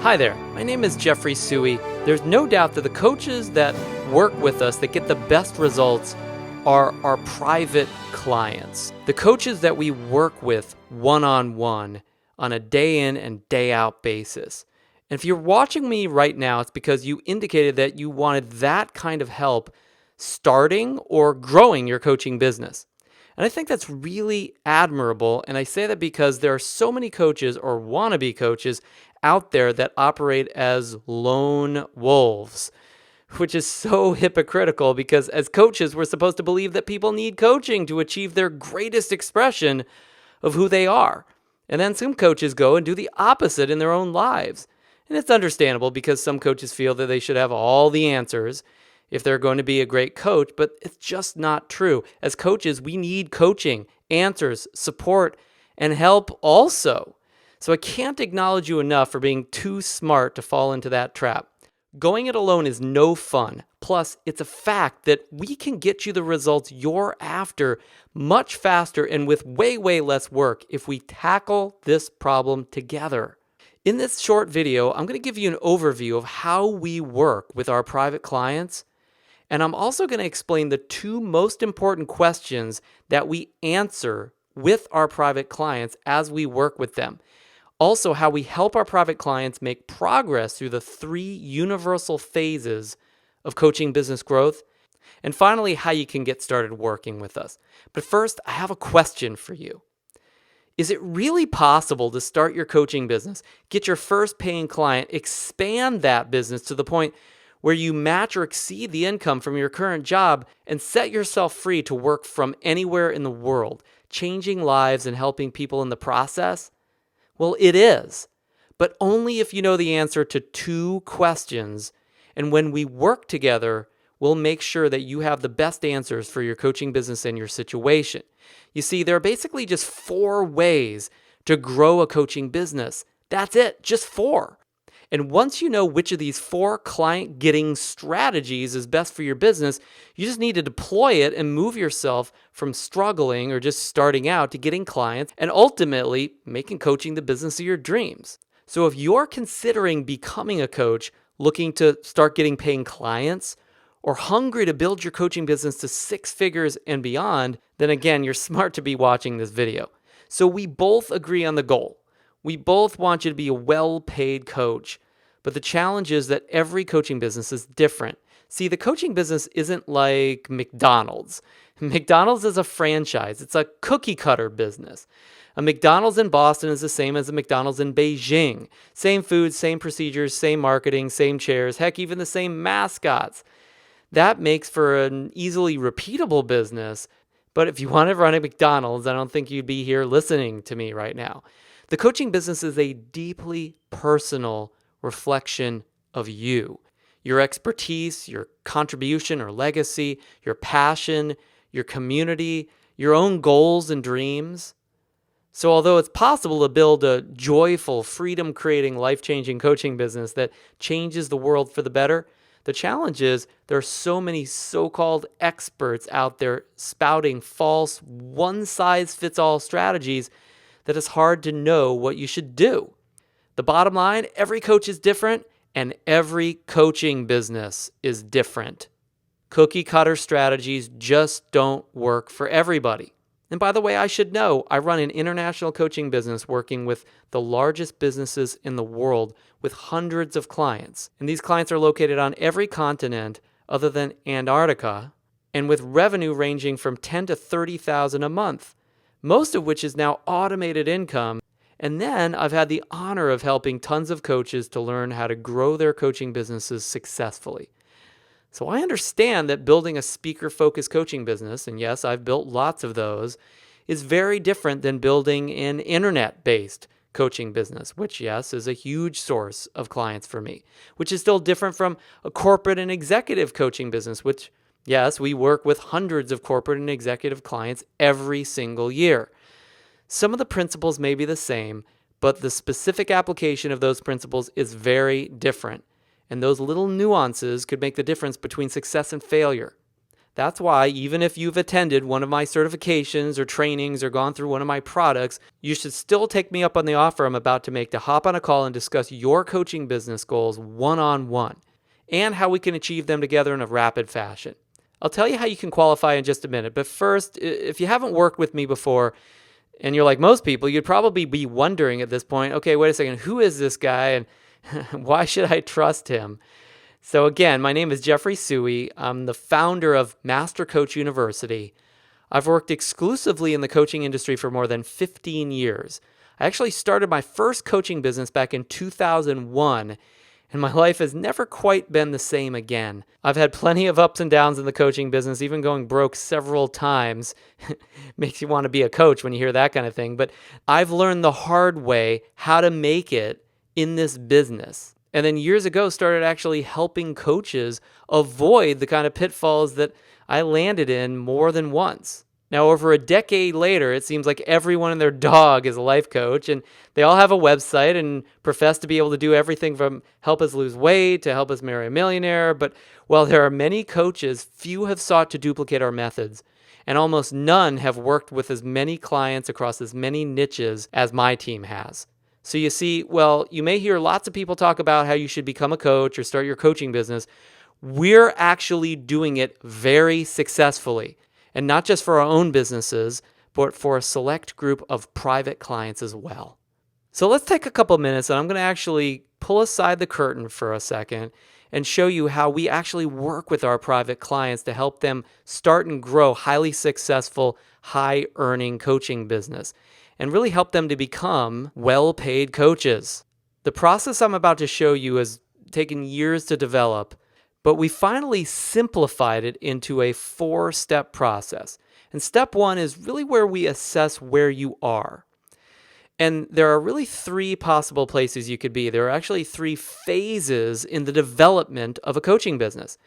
Hi there, my name is Jeffrey Suey. There's no doubt that the coaches that work with us that get the best results are our private clients. The coaches that we work with one-on-one on a day in and day out basis. And if you're watching me right now, it's because you indicated that you wanted that kind of help starting or growing your coaching business. And I think that's really admirable. And I say that because there are so many coaches or wannabe coaches out there that operate as lone wolves, which is so hypocritical because as coaches, we're supposed to believe that people need coaching to achieve their greatest expression of who they are. And then some coaches go and do the opposite in their own lives. And it's understandable because some coaches feel that they should have all the answers if they're going to be a great coach, but it's just not true. As coaches, we need coaching, answers, support, and help also. So I can't acknowledge you enough for being too smart to fall into that trap. Going it alone is no fun. Plus, it's a fact that we can get you the results you're after much faster and with way less work if we tackle this problem together. In this short video, I'm going to give you an overview of how we work with our private clients. And I'm also going to explain the two most important questions that we answer with our private clients as we work with them. Also, how we help our private clients make progress through the three universal phases of coaching business growth. And finally, how you can get started working with us. But first, I have a question for you. Is it really possible to start your coaching business, get your first paying client, expand that business to the point where you match or exceed the income from your current job and set yourself free to work from anywhere in the world, changing lives and helping people in the process? Well, it is, but only if you know the answer to two questions. And when we work together, we'll make sure that you have the best answers for your coaching business and your situation. You see, there are basically just 4 ways to grow a coaching business. That's it, just 4. And once you know which of these 4 client-getting strategies is best for your business, you just need to deploy it and move yourself from struggling or just starting out to getting clients and ultimately making coaching the business of your dreams. So if you're considering becoming a coach, looking to start getting paying clients, or hungry to build your coaching business to 6 figures and beyond, then again, you're smart to be watching this video. So we both agree on the goal. We both want you to be a well-paid coach, but the challenge is that every coaching business is different. See, the coaching business isn't like McDonald's. McDonald's is a franchise. It's a cookie-cutter business. A McDonald's in Boston is the same as a McDonald's in Beijing. Same food, same procedures, same marketing, same chairs, heck, even the same mascots. That makes for an easily repeatable business, but if you want to run a McDonald's, I don't think you'd be here listening to me right now. The coaching business is a deeply personal reflection of you, your expertise, your contribution or legacy, your passion, your community, your own goals and dreams. So although it's possible to build a joyful, freedom-creating, life-changing coaching business that changes the world for the better, the challenge is there are so many so-called experts out there spouting false, one-size-fits-all strategies that it's hard to know what you should do. The bottom line, every coach is different and every coaching business is different. Cookie cutter strategies just don't work for everybody. And by the way, I should know, I run an international coaching business working with the largest businesses in the world with hundreds of clients. And these clients are located on every continent other than Antarctica and with revenue ranging from $10,000 to $30,000 a month. Most of which is now automated income. And then I've had the honor of helping tons of coaches to learn how to grow their coaching businesses successfully. So I understand that building a speaker-focused coaching business, and yes, I've built lots of those, is very different than building an internet-based coaching business, which, yes, is a huge source of clients for me, which is still different from a corporate and executive coaching business, which, yes, we work with hundreds of corporate and executive clients every single year. Some of the principles may be the same, but the specific application of those principles is very different. And those little nuances could make the difference between success and failure. That's why even if you've attended one of my certifications or trainings or gone through one of my products, you should still take me up on the offer I'm about to make to hop on a call and discuss your coaching business goals one-on-one and how we can achieve them together in a rapid fashion. I'll tell you how you can qualify in just a minute, but first, if you haven't worked with me before, and you're like most people, you'd probably be wondering at this point, okay, wait a second, who is this guy and why should I trust him? So again, my name is Jeffrey Suey. I'm the founder of Master Coach University. I've worked exclusively in the coaching industry for more than 15 years. I actually started my first coaching business back in 2001, and my life has never quite been the same again. I've had plenty of ups and downs in the coaching business, even going broke several times. Makes you want to be a coach when you hear that kind of thing. But I've learned the hard way how to make it in this business. And then years ago started actually helping coaches avoid the kind of pitfalls that I landed in more than once. Now, over a decade later, it seems like everyone and their dog is a life coach, and they all have a website and profess to be able to do everything from help us lose weight to help us marry a millionaire. But while there are many coaches, few have sought to duplicate our methods, and almost none have worked with as many clients across as many niches as my team has. So you see, well, you may hear lots of people talk about how you should become a coach or start your coaching business. We're actually doing it very successfully. And not just for our own businesses, but for a select group of private clients as well. So let's take a couple minutes, and I'm going to actually pull aside the curtain for a second and show you how we actually work with our private clients to help them start and grow highly successful, high-earning coaching business and really help them to become well-paid coaches. The process I'm about to show you has taken years to develop, but we finally simplified it into a 4-step process. And step 1 is really where we assess where you are. And there are really 3 possible places you could be. There are actually 3 phases in the development of a coaching business.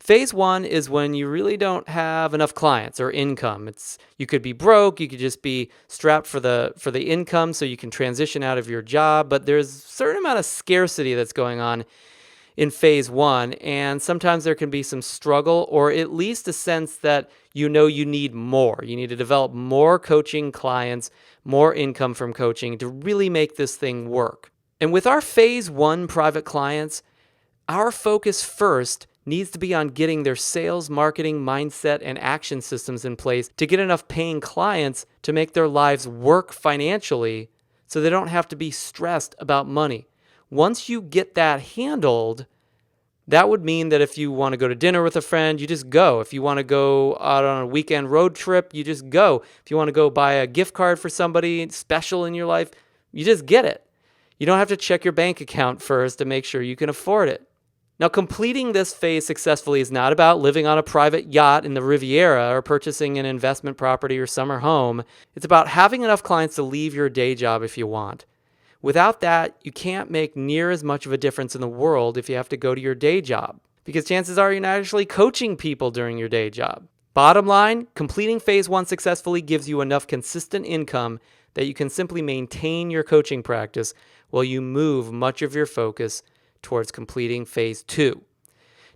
Phase 1 is when you really don't have enough clients or income. You could be broke, you could just be strapped for the income so you can transition out of your job, but there's a certain amount of scarcity that's going on in phase 1, and sometimes there can be some struggle or at least a sense that you need more. You need to develop more coaching clients, more income from coaching to really make this thing work. And with our phase 1 private clients, our focus first needs to be on getting their sales, marketing, mindset, and action systems in place to get enough paying clients to make their lives work financially so they don't have to be stressed about money. Once you get that handled, that would mean that if you want to go to dinner with a friend, you just go. If you want to go out on a weekend road trip, you just go. If you want to go buy a gift card for somebody special in your life, you just get it. You don't have to check your bank account first to make sure you can afford it. Now, completing this phase successfully is not about living on a private yacht in the Riviera or purchasing an investment property or summer home. It's about having enough clients to leave your day job if you want. Without that, you can't make near as much of a difference in the world if you have to go to your day job, because chances are you're not actually coaching people during your day job. Bottom line, completing phase 1 successfully gives you enough consistent income that you can simply maintain your coaching practice while you move much of your focus towards completing phase 2.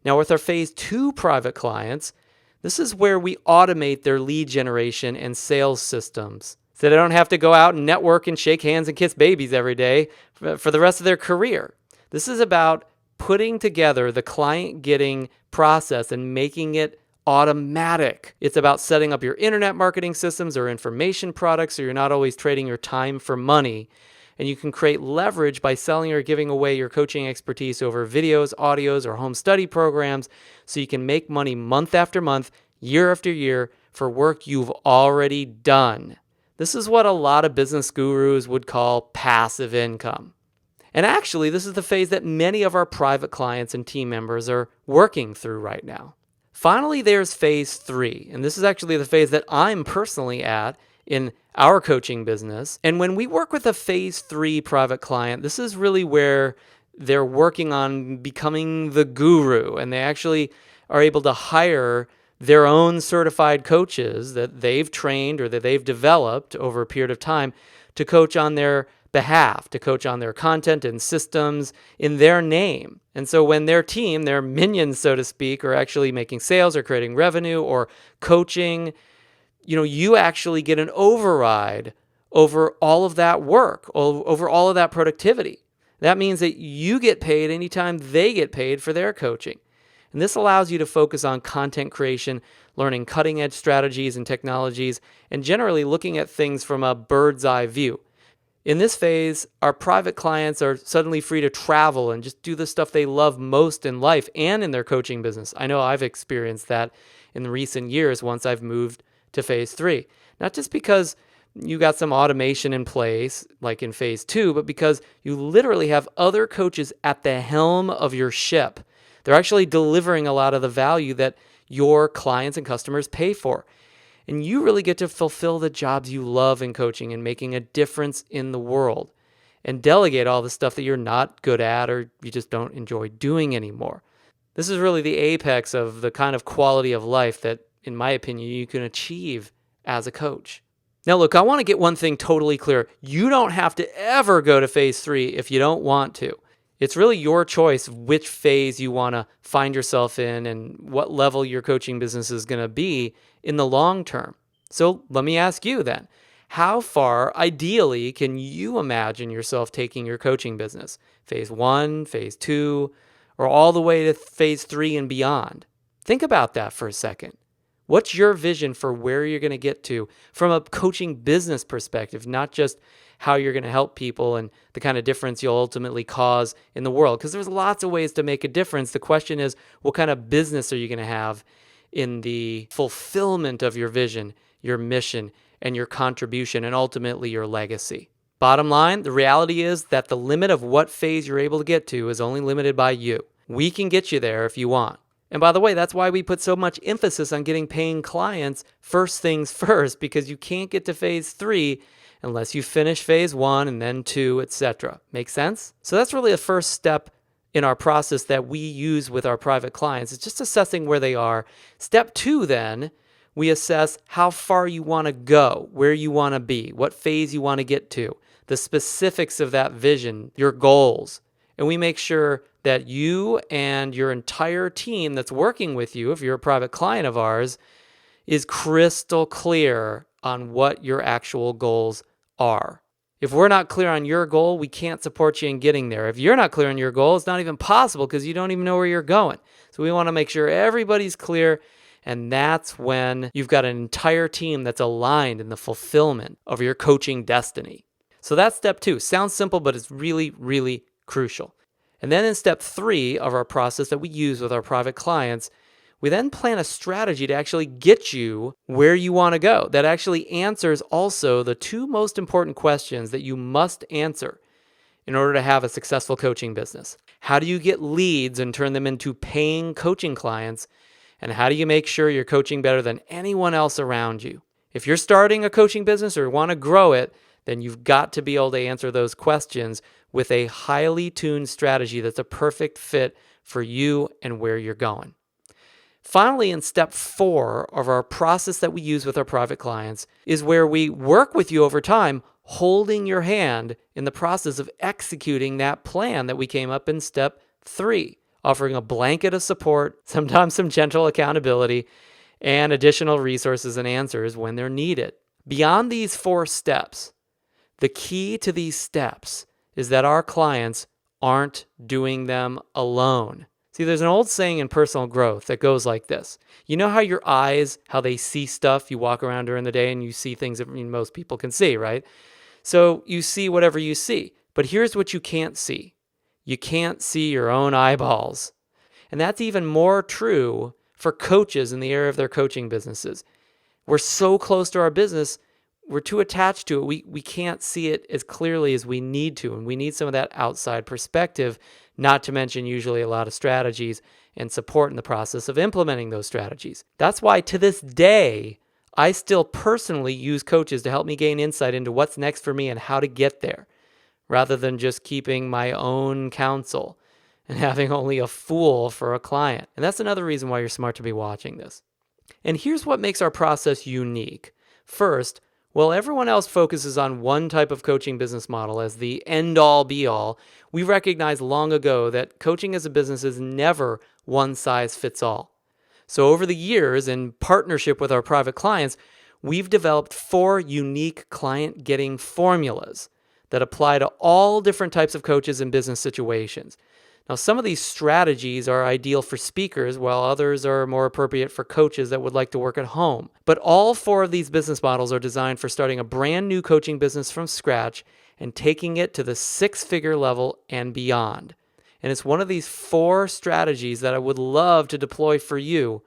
Now, with our phase 2 private clients, this is where we automate their lead generation and sales systems, so they don't have to go out and network and shake hands and kiss babies every day for the rest of their career. This is about putting together the client getting process and making it automatic. It's about setting up your internet marketing systems or information products so you're not always trading your time for money. And you can create leverage by selling or giving away your coaching expertise over videos, audios, or home study programs so you can make money month after month, year after year for work you've already done. This is what a lot of business gurus would call passive income. And actually, this is the phase that many of our private clients and team members are working through right now. Finally, there's phase 3, and this is actually the phase that I'm personally at in our coaching business. And when we work with a phase 3 private client, this is really where they're working on becoming the guru, and they actually are able to hire their own certified coaches that they've trained or that they've developed over a period of time to coach on their behalf, to coach on their content and systems in their name. And so when their team, their minions, so to speak, are actually making sales or creating revenue or coaching, you actually get an override over all of that work, over all of that productivity. That means that you get paid anytime they get paid for their coaching. And this allows you to focus on content creation, learning cutting-edge strategies and technologies, and generally looking at things from a bird's eye view. In this phase, our private clients are suddenly free to travel and just do the stuff they love most in life and in their coaching business. I know I've experienced that in the recent years once I've moved to phase 3. Not just because you got some automation in place, like in phase 2, but because you literally have other coaches at the helm of your ship. They're actually delivering a lot of the value that your clients and customers pay for. And you really get to fulfill the jobs you love in coaching and making a difference in the world, and delegate all the stuff that you're not good at or you just don't enjoy doing anymore. This is really the apex of the kind of quality of life that, in my opinion, you can achieve as a coach. Now, look, I want to get one thing totally clear. You don't have to ever go to phase 3 if you don't want to. It's really your choice which phase you want to find yourself in and what level your coaching business is going to be in the long term. So let me ask you then, how far ideally can you imagine yourself taking your coaching business? Phase 1, phase 2, or all the way to phase 3 and beyond? Think about that for a second. What's your vision for where you're going to get to from a coaching business perspective, not just how you're going to help people and the kind of difference you'll ultimately cause in the world? Because there's lots of ways to make a difference. The question is, what kind of business are you going to have in the fulfillment of your vision, your mission, and your contribution, and ultimately your legacy? Bottom line, the reality is that the limit of what phase you're able to get to is only limited by you. We can get you there if you want. And by the way, that's why we put so much emphasis on getting paying clients first things first, because you can't get to phase 3 unless you finish phase 1 and then 2, etc. Make sense? So that's really the first step in our process that we use with our private clients. It's just assessing where they are. Step 2 then, we assess how far you want to go, where you want to be, what phase you want to get to, the specifics of that vision, your goals. And we make sure that you and your entire team that's working with you, if you're a private client of ours, is crystal clear on what your actual goals are. If we're not clear on your goal, we can't support you in getting there. If you're not clear on your goal, it's not even possible because you don't even know where you're going. So we want to make sure everybody's clear, and that's when you've got an entire team that's aligned in the fulfillment of your coaching destiny. So that's step 2. Sounds simple, but it's really, really crucial. And then in step 3 of our process that we use with our private clients, we then plan a strategy to actually get you where you want to go. That actually answers also the 2 most important questions that you must answer in order to have a successful coaching business. How do you get leads and turn them into paying coaching clients? And how do you make sure you're coaching better than anyone else around you? If you're starting a coaching business or want to grow it, then you've got to be able to answer those questions with a highly tuned strategy that's a perfect fit for you and where you're going. Finally, in step 4 of our process that we use with our private clients is where we work with you over time, holding your hand in the process of executing that plan that we came up in step 3, offering a blanket of support, sometimes some gentle accountability, and additional resources and answers when they're needed. Beyond these 4 steps, the key to these steps is that our clients aren't doing them alone. See, there's an old saying in personal growth that goes like this. You know how your eyes, how they see stuff? You walk around during the day and you see things that most people can see, right? So you see whatever you see. But here's what you can't see. You can't see your own eyeballs. And that's even more true for coaches in the area of their coaching businesses. We're so close to our business, we're too attached to it. We can't see it as clearly as we need to, and we need some of that outside perspective, not to mention usually a lot of strategies and support in the process of implementing those strategies. That's why to this day, I still personally use coaches to help me gain insight into what's next for me and how to get there, rather than just keeping my own counsel and having only a fool for a client. And that's another reason why you're smart to be watching this. And here's what makes our process unique. First, While everyone else focuses on one type of coaching business model as the end-all be-all, we recognized long ago that coaching as a business is never one size fits all. So over the years, in partnership with our private clients, we've developed 4 unique client-getting formulas that apply to all different types of coaches in business situations. Now, some of these strategies are ideal for speakers, while others are more appropriate for coaches that would like to work at home. But all 4 of these business models are designed for starting a brand new coaching business from scratch and taking it to the 6-figure level and beyond. And it's one of these 4 strategies that I would love to deploy for you.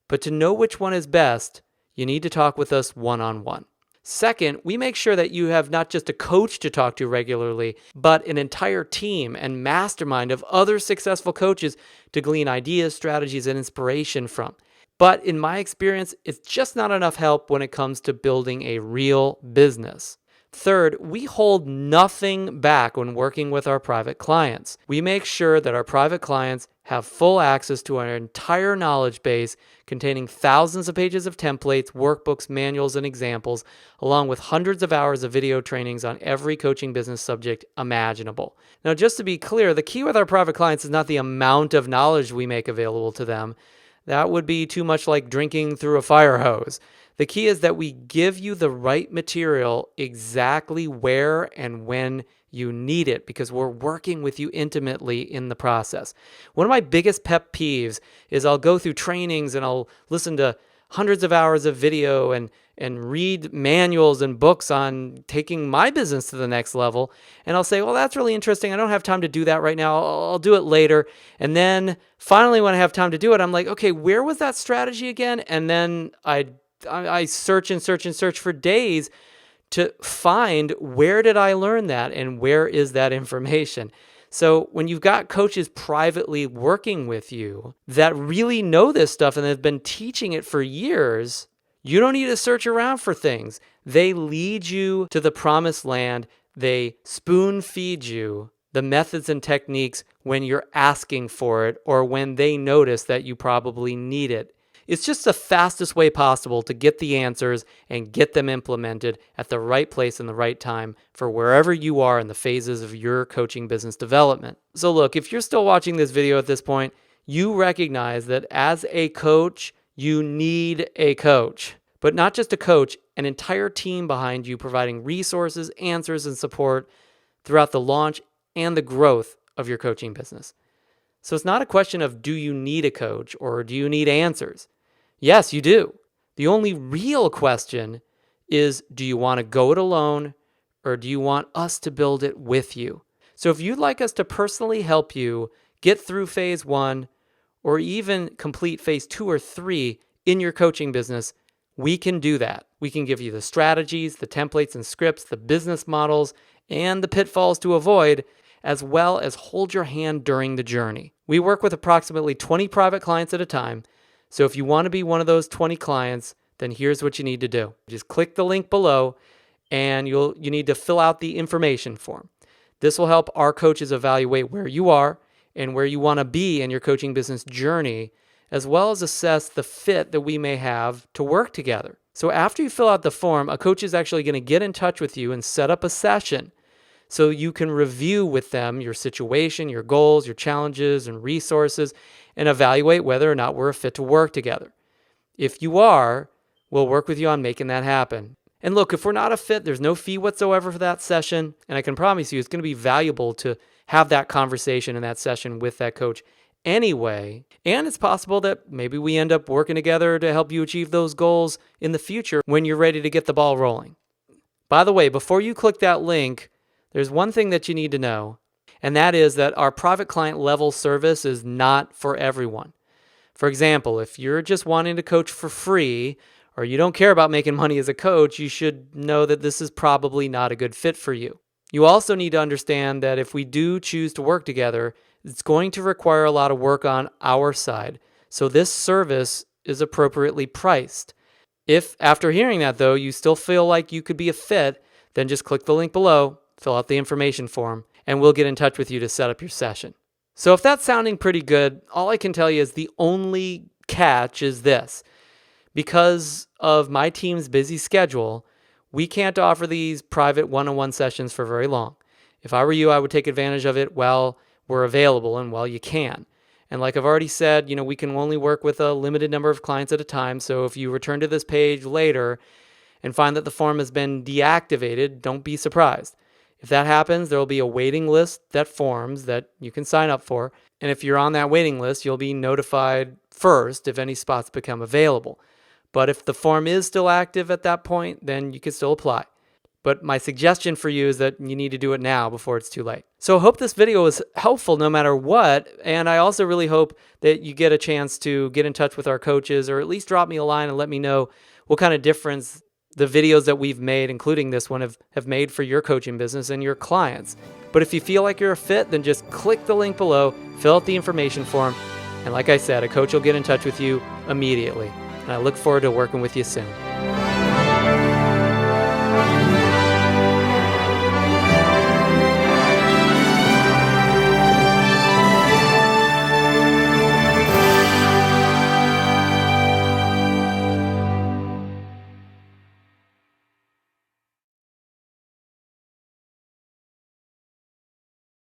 But to know which one is best, you need to talk with us one-on-one. Second, we make sure that you have not just a coach to talk to regularly, but an entire team and mastermind of other successful coaches to glean ideas, strategies, and inspiration from. But in my experience, it's just not enough help when it comes to building a real business. Third, we hold nothing back when working with our private clients. We make sure that our private clients have full access to our entire knowledge base containing thousands of pages of templates, workbooks, manuals, and examples, along with hundreds of hours of video trainings on every coaching business subject imaginable. Now, just to be clear, the key with our private clients is not the amount of knowledge we make available to them. That would be too much like drinking through a fire hose. The key is that we give you the right material exactly where and when you need it, because we're working with you intimately in the process. One of my biggest pet peeves is I'll go through trainings and I'll listen to hundreds of hours of video and read manuals and books on taking my business to the next level. And I'll say, well, that's really interesting. I don't have time to do that right now. I'll do it later. And then finally, when I have time to do it, I'm like, okay, where was that strategy again? And then I search and search and search for days to find where did I learn that and where is that information. So when you've got coaches privately working with you that really know this stuff and have been teaching it for years, you don't need to search around for things. They lead you to the promised land. They spoon feed you the methods and techniques when you're asking for it or when they notice that you probably need it. It's just the fastest way possible to get the answers and get them implemented at the right place and the right time for wherever you are in the phases of your coaching business development. So look, if you're still watching this video at this point, you recognize that as a coach, you need a coach. But not just a coach, an entire team behind you providing resources, answers, and support throughout the launch and the growth of your coaching business. So it's not a question of do you need a coach or do you need answers? Yes, you do. The only real question is, do you want to go it alone or do you want us to build it with you? So if you'd like us to personally help you get through phase 1 or even complete phase 2 or 3 in your coaching business, we can do that. We can give you the strategies, the templates and scripts, the business models, and the pitfalls to avoid, as well as hold your hand during the journey. We work with approximately 20 private clients at a time. So if you want to be one of those 20 clients, then here's what you need to do. Just click the link below and you need to fill out the information form. This will help our coaches evaluate where you are and where you want to be in your coaching business journey, as well as assess the fit that we may have to work together. So after you fill out the form, a coach is actually going to get in touch with you and set up a session so you can review with them your situation, your goals, your challenges, and resources, and evaluate whether or not we're a fit to work together. If you are, we'll work with you on making that happen. And look, if we're not a fit, there's no fee whatsoever for that session, and I can promise you it's going to be valuable to have that conversation and that session with that coach anyway. And it's possible that maybe we end up working together to help you achieve those goals in the future when you're ready to get the ball rolling. By the way, before you click that link, there's one thing that you need to know, and that is that our private client level service is not for everyone. For example, if you're just wanting to coach for free or you don't care about making money as a coach, you should know that this is probably not a good fit for you. You also need to understand that if we do choose to work together, it's going to require a lot of work on our side. So this service is appropriately priced. If after hearing that, though, you still feel like you could be a fit, then just click the link below, fill out the information form, and we'll get in touch with you to set up your session. So if that's sounding pretty good, all I can tell you is the only catch is this. Because of my team's busy schedule, We can't offer these private one-on-one sessions for very long. If I were you, I would take advantage of it while we're available and while you can. And like I've already said, we can only work with a limited number of clients at a time. So if you return to this page later and find that the form has been deactivated, don't be surprised. If that happens, there will be a waiting list that forms that you can sign up for. And if you're on that waiting list, you'll be notified first if any spots become available. But if the form is still active at that point, then you can still apply. But my suggestion for you is that you need to do it now before it's too late. So I hope this video was helpful no matter what. And I also really hope that you get a chance to get in touch with our coaches, or at least drop me a line and let me know what kind of difference the videos that we've made, including this one, have made for your coaching business and your clients. But if you feel like you're a fit, then just click the link below, fill out the information form, and like I said, a coach will get in touch with you immediately. And I look forward to working with you soon.